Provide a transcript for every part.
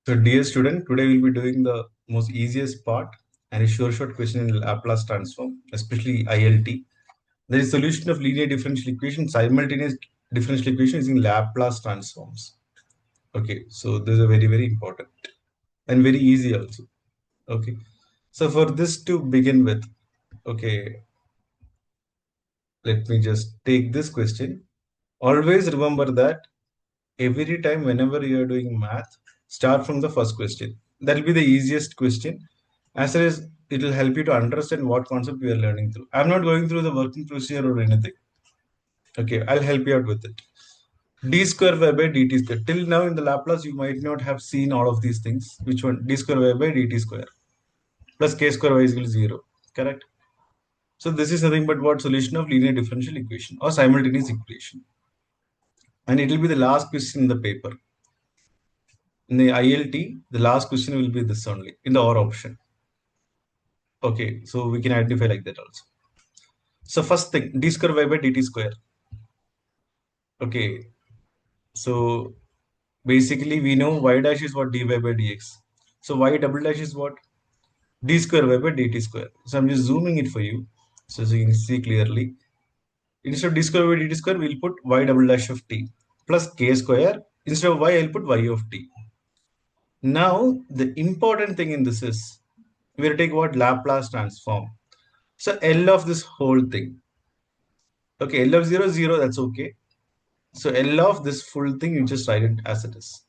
So dear student, today we'll be doing the most easiest part and a short question in Laplace transform, especially ILT. There is solution of linear differential equation, simultaneous differential equation using Laplace transforms. Okay, so this is very important and very easy also. Okay, so for this to begin with, okay, let me just take this question. Always remember that every time whenever you are doing math, start from the first question. That will be the easiest question, as well as it will help you to understand what concept we are learning through. I'm not going through the working procedure or anything. Okay, I'll help you out with it. D square y by dt square. Till now in the Laplace, you might not have seen all of these things. Which one? D square y by dt square plus k square y is equal to 0. Correct? So this is nothing but what solution of linear differential equation or simultaneous equation. And it will be the last question in the paper. In the ILT, the last question will be this only in the OR option. Okay, so we can identify like that also. So first thing, d square y by dt square. Okay, so basically we know y dash is what dy by dx. So y double dash is what? D square y by dt square. So I'm just zooming it for you, so you can see clearly. Instead of d square by dt square, we'll put y double dash of t plus k square. Instead of y, I'll put y of t. Now, the important thing in this is, we'll take what? Laplace transform. So L of this whole thing. Okay, L of 0, 0, that's okay. So L of this full thing, you just write it as it is.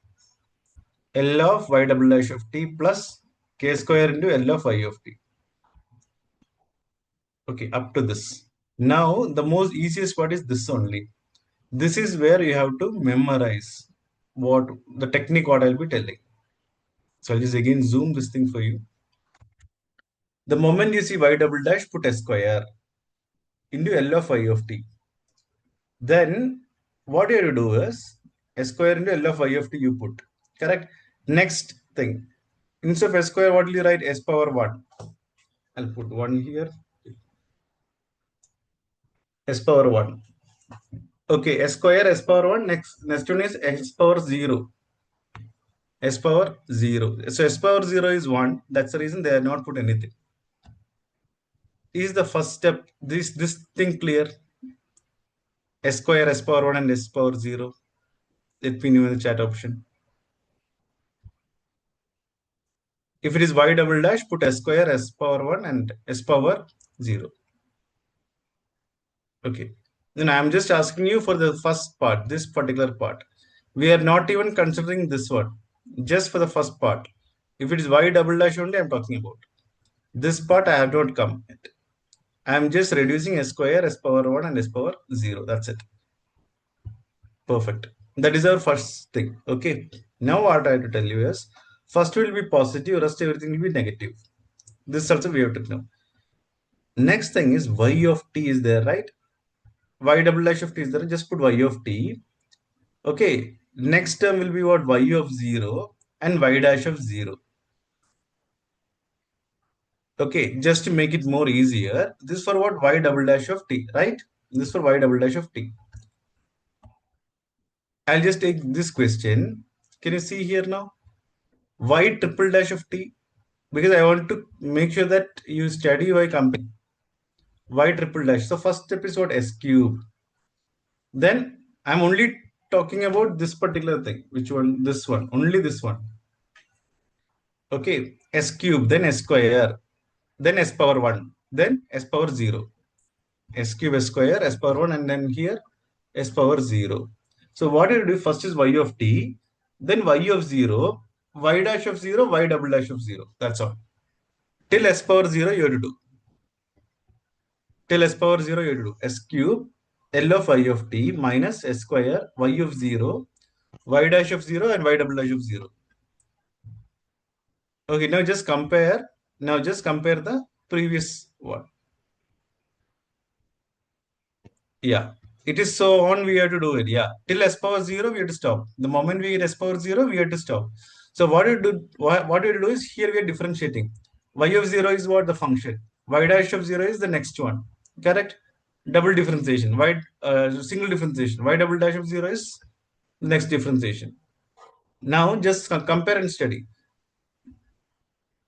L of y double dash of t plus k square into L of y of t. Okay, up to this. Now, the most easiest part is this only. This is where you have to memorize what the technique what I'll be telling. So I'll just again zoom this thing for you. The moment you see y double dash, put s square into L of y of t. Then what you have to do is s square into L of y of t you put. Correct? Next thing. Instead of s square, what will you write? S power 1. I'll put 1 here. S power 1. Okay, s square, s power 1. Next one is s power 0. S power 0. So s power 0 is 1. That's the reason they have not put anything. Is the first step. This thing clear? S square, s power 1 and s power 0. Let me know in the chat option. If it is y double dash, put s square, s power 1 and s power 0. Okay. Then I'm just asking you for the first part, this particular part. We are not even considering this one. Just for the first part. If it is y double dash only, I'm talking about. This part I have not come yet. I'm just reducing s square, s power 1 and s power 0. That's it. Perfect. That is our first thing. Okay. Now what I have to tell you is, first will be positive, rest everything will be negative. This also we have to know. Next thing is y of t is there, right? Y double dash of t is there. Just put y of t. Okay. Next term will be what? Y of 0 and y dash of 0. Okay. Just to make it more easier, this for what? Y double dash of t, right? This for y double dash of t. I'll just take this question. Can you see here now? Y triple dash of t, because I want to make sure that you study by comparing y triple dash. So first step is what? S cube. Then I'm only talking about this particular thing. Which one? This one. Only this one. Okay. S cube, then S square, then S power 1, then S power 0. S cube, S square, S power 1, and then here S power 0. So what you do first is y of t, then y of 0, y dash of 0, y double dash of 0. That's all. Till S power 0 you have to do. Till s power 0 you have to do s cube L of y of t minus s square y of 0, y dash of 0 and y double dash of 0. Okay, now just compare. Now just compare the previous one. Yeah, it is so on we have to do it. Yeah, till s power 0 we have to stop. The moment we hit s power 0 we have to stop. So what you do? What you do is here we are differentiating. Y of 0 is what? The function. Y dash of 0 is the next one. Correct? Double differentiation. Single differentiation. Y double dash of 0 is next differentiation. Now just compare and study.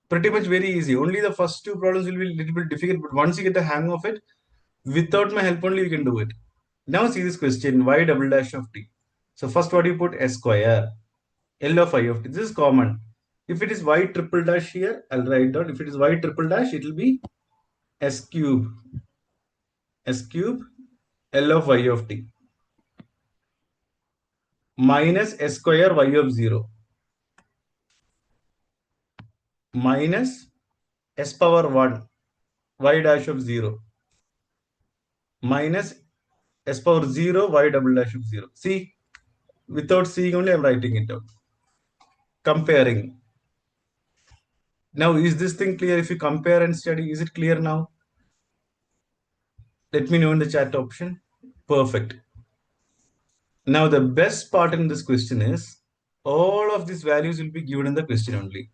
Pretty much very easy. Only the first two problems will be a little bit difficult, but once you get the hang of it, without my help only you can do it. Now see this question, y double dash of t. So first what you put s square, L of I of t. This is common. If it is y triple dash here, I'll write down. If it is y triple dash, it will be s cube, s cube, L of y of t minus s square y of 0 minus s power 1 y dash of 0 minus s power 0 y double dash of 0. See, without seeing only I'm writing it down. Comparing. Now, is this thing clear? If you compare and study, is it clear now? Let me know in the chat option. Perfect. Now, the best part in this question is all of these values will be given in the question only.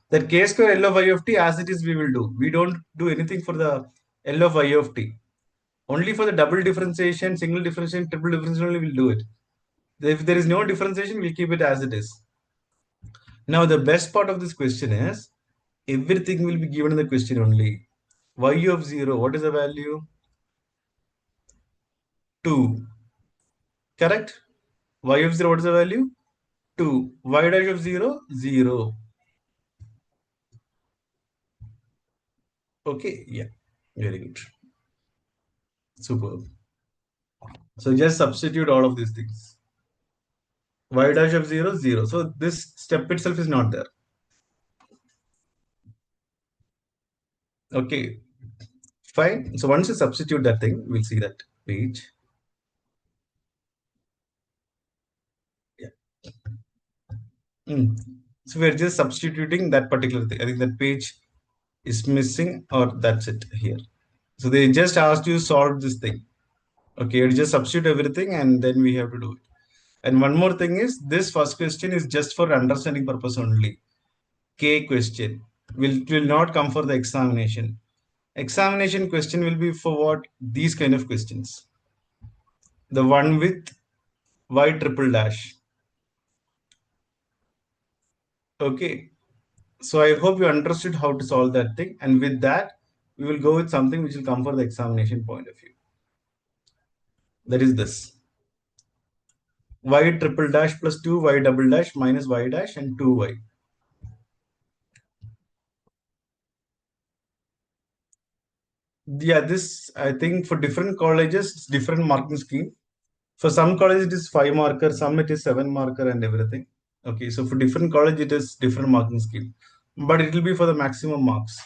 That k square L of I of t as it is we will do. We don't do anything for the L of I of t. Only for the double differentiation, single differentiation, triple differentiation only we'll do it. If there is no differentiation, we'll keep it as it is. Now, the best part of this question is everything will be given in the question only. Y of 0, what is the value? 2. Correct? Y of 0, what is the value? 2. Y dash of 0, 0. Okay, yeah. Very good. Superb. So just substitute all of these things. Y dash of 0, 0. So this step itself is not there. Okay, fine. So once you substitute that thing, we'll see that page. Yeah. So we're just substituting that particular thing. I think that page is missing, or that's it here. So they just asked you to solve this thing. Okay, you just substitute everything and then we have to do it. And one more thing is this first question is just for understanding purpose only. K question will not come for the examination. Examination question will be for what? These kind of questions. The one with y triple dash. Okay. So I hope you understood how to solve that thing. And with that, we will go with something which will come for the examination point of view. That is this. Y triple dash plus 2y double dash minus y dash and 2y. Yeah, this I think for different colleges, it's different marking scheme. For some colleges it is 5 marker, some it is 7 marker and everything. Okay, so for different college it is different marking scheme, but it will be for the maximum marks.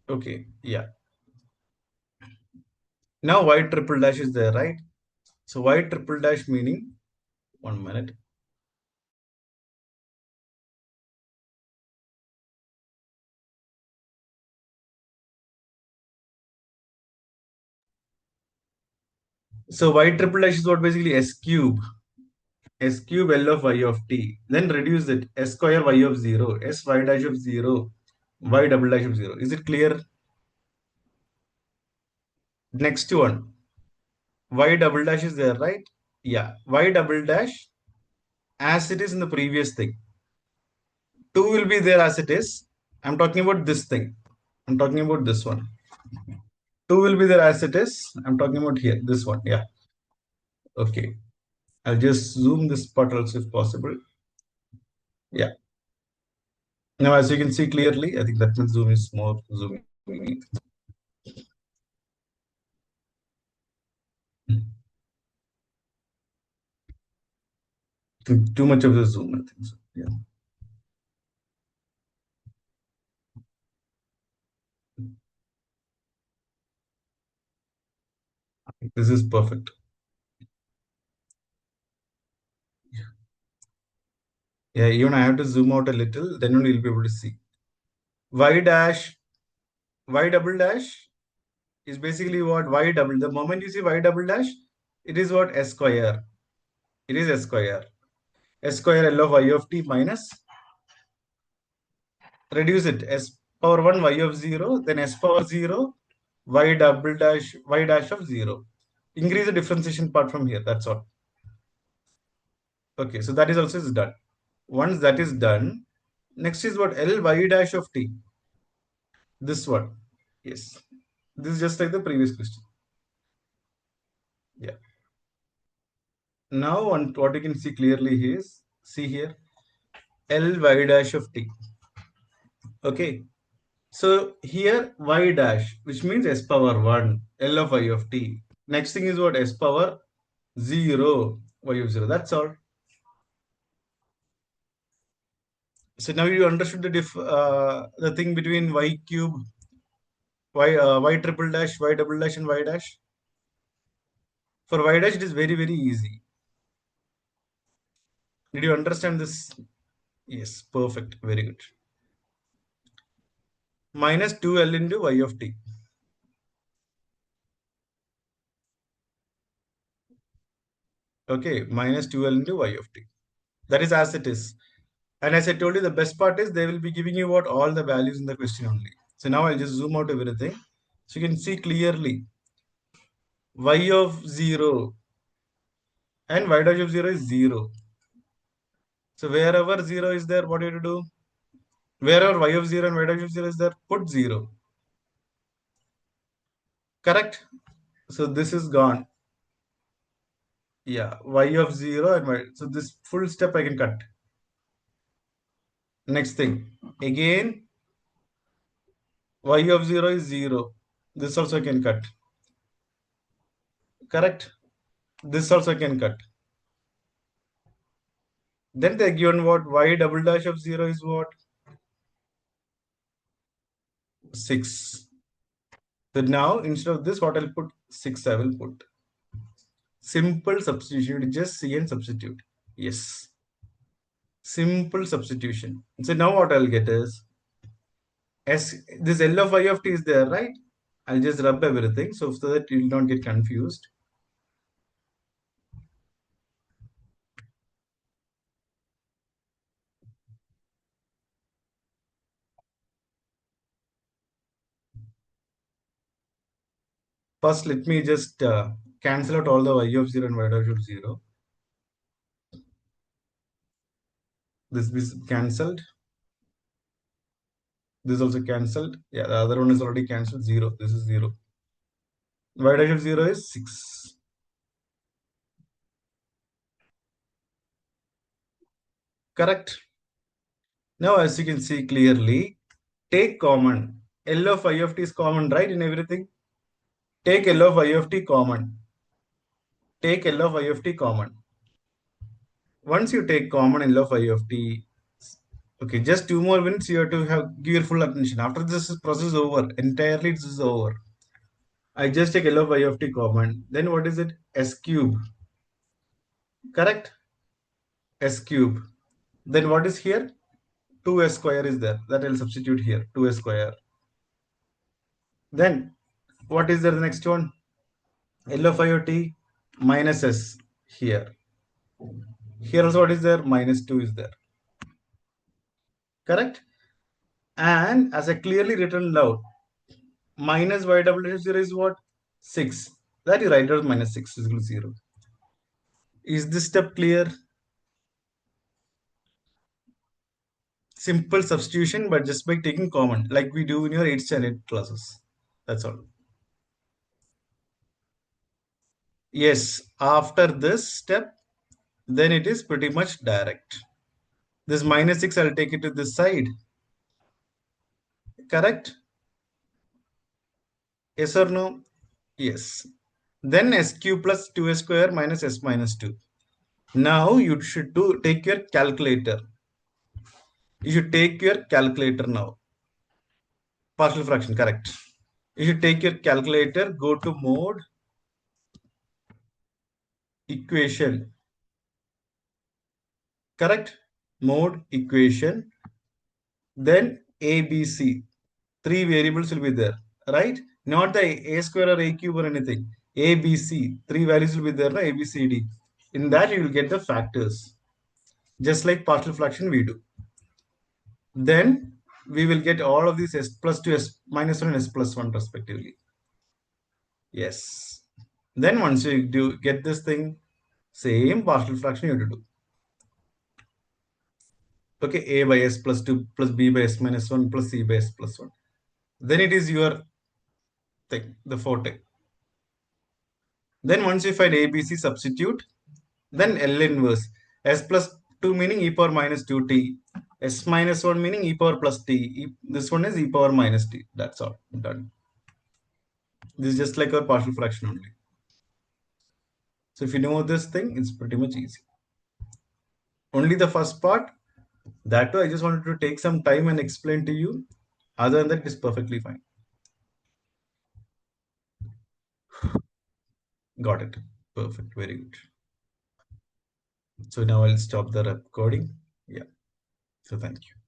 Okay, yeah. Now y triple dash is there, right? So y triple dash meaning, 1 minute. So y triple dash is what basically s cube. S cube L of y of t. Then reduce it. S square y of 0. S y dash of 0. Y double dash of 0. Is it clear? Next one. Y double dash is there, right? Yeah. Y double dash as it is in the previous thing. 2 will be there as it is. I'm talking about this thing. I'm talking about this one. 2 will be there as it is. I'm talking about here. This one. Yeah. Okay. I'll just zoom this part also if possible. Yeah. Now, as you can see clearly, I think that means zoom is more zooming. Too much of the zoom, I think so. Yeah. This is perfect. Yeah, even I have to zoom out a little, then only you'll be able to see. Y dash, Y double dash is basically what Y double. The moment you see Y double dash, it is what S square. It is S square. S square L of Y of t minus, reduce it, S power 1 Y of 0, then S power 0, Y dash of 0. Increase the differentiation part from here, that's all. Okay, so that is also is done. Once that is done, next is what? L y dash of t. This one. Yes. This is just like the previous question. Yeah. Now what you can see clearly is, see here, L y dash of t. Okay. So here y dash, which means s power 1, L of y of t. Next thing is what? S power 0, y of 0. That's all. So now you understood the thing between y cube, y triple dash, y double dash, and y dash. For y dash, it is very, very easy. Did you understand this? Yes, perfect. Very good. Minus 2L into y of t. Okay, minus 2L into y of t. That is as it is. And as I told you, the best part is they will be giving you what all the values in the question only. So now I'll just zoom out everything. So you can see clearly y of 0 and y dash of 0 is 0. So wherever 0 is there, what do you have to do? Wherever y of 0 and y dash of 0 is there, put 0. Correct? So this is gone. Yeah, y of 0 and y. So this full step I can cut. Next thing. Again, y of 0 is 0. This also I can cut. Correct? This also I can cut. Then they given what? Y double dash of 0 is what? 6. So now instead of this, what I'll put? 6 I will put. Simple substitution. Just see and substitute. Yes. Simple substitution. So now what I'll get is S, this L of I of t is there, right? I'll just rub everything so that you will not get confused. First, let me just cancel out all the y of 0 and y dash of 0. This is cancelled. This is also cancelled. Yeah, the other one is already cancelled. 0. This is 0. Y dash of 0 is 6. Correct. Now, as you can see clearly, take common. L of I of t is common, right, in everything? Take L of I of t common. Take L of I of t common. Once you take common L of I of t, okay, just 2 more minutes, you have to give your full attention. After this process is over, entirely this is over. I just take L of I of t common. Then what is it? S cube. Correct? S cube. Then what is here? 2s square is there. That I'll substitute here. 2s square. Then what is there the next one? L of I of t minus s here. Here also what is there? Minus 2 is there. Correct? And as I clearly written down, minus y double dash 0 is what? 6. That is right out minus 6 is equal to 0. Is this step clear? Simple substitution, but just by taking common, like we do in your 8th standard classes. That's all. Yes, after this step, then it is pretty much direct. This minus 6, I'll take it to this side. Correct? Yes or no? Yes. Then s cube plus 2s square minus s minus 2. Now you should take your calculator. You should take your calculator now. Partial fraction, correct. You should take your calculator, go to mode, equation, correct? Mode, equation, then ABC. 3 variables will be there, right? Not the a square or a cube or anything. ABC, 3 values will be there, A, B, C, D. In that, you will get the factors, just like partial fraction we do. Then we will get all of these s plus 2, s minus 1, and s plus 1 respectively. Yes. Then once you do get this thing, same partial fraction you have to do. Okay, a by s plus 2 plus b by s minus 1 plus c by s plus 1. Then it is your thing, the forte. Then once you find ABC, substitute. Then L inverse. S plus 2 meaning e power minus 2t. S minus 1 meaning e power plus t. This one is e power minus t. That's all. Done. This is just like our partial fraction only. So if you know this thing, it's pretty much easy. Only the first part, that too, I just wanted to take some time and explain to you. Other than that, it's perfectly fine. Got it. Perfect. Very good. So now I'll stop the recording. Yeah. So thank you.